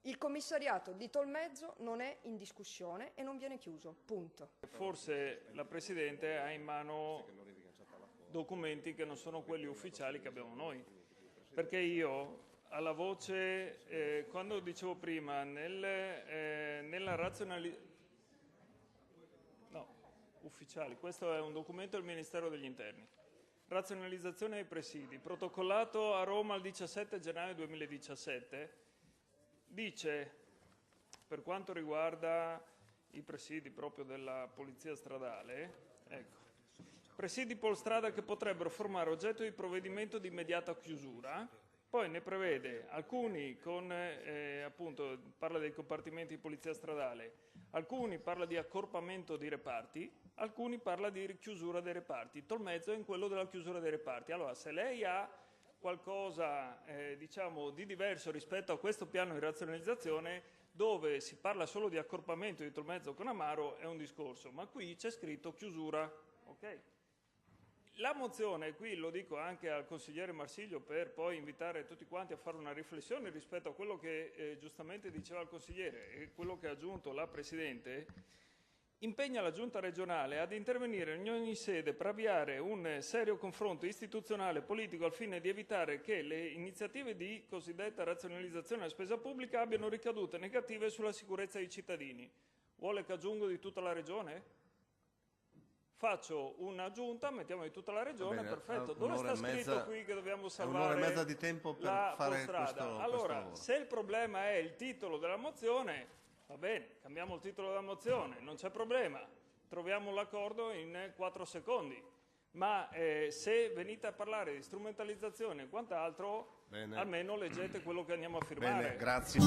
Il commissariato di Tolmezzo non è in discussione e non viene chiuso, punto. Forse la Presidente ha in mano documenti che non sono quelli ufficiali che abbiamo noi, perché io alla voce, quando dicevo prima, nella razionalizzazione, no, ufficiali, questo è un documento del Ministero degli Interni, razionalizzazione dei presidi, protocollato a Roma il 17 gennaio 2017, dice, per quanto riguarda i presidi proprio della polizia stradale, ecco, presidi polstrada che potrebbero formare oggetto di provvedimento di immediata chiusura, poi ne prevede alcuni con, appunto, parla dei compartimenti di polizia stradale, alcuni parla di accorpamento di reparti, alcuni parla di chiusura dei reparti. Tolmezzo è in quello della chiusura dei reparti. Allora, se lei ha qualcosa diciamo di diverso rispetto a questo piano di razionalizzazione, dove si parla solo di accorpamento di Tolmezzo con Amaro, è un discorso, ma qui c'è scritto chiusura, ok? La mozione, qui lo dico anche al consigliere Marsiglio per poi invitare tutti quanti a fare una riflessione rispetto a quello che giustamente diceva il consigliere e quello che ha aggiunto la Presidente, impegna la Giunta regionale ad intervenire in ogni sede per avviare un serio confronto istituzionale e politico al fine di evitare che le iniziative di cosiddetta razionalizzazione della spesa pubblica abbiano ricadute negative sulla sicurezza dei cittadini. Vuole che aggiungo di tutta la regione? Faccio una giunta, mettiamo di tutta la regione, perfetto. Dove sta scritto qui che dobbiamo salvare un'ora e mezza di tempo per la fare strada? Allora, se il problema è il titolo della mozione, va bene, cambiamo il titolo della mozione, non c'è problema, troviamo l'accordo in 4 secondi. Ma se venite a parlare di strumentalizzazione e quant'altro, almeno leggete quello che andiamo a firmare. Bene, grazie.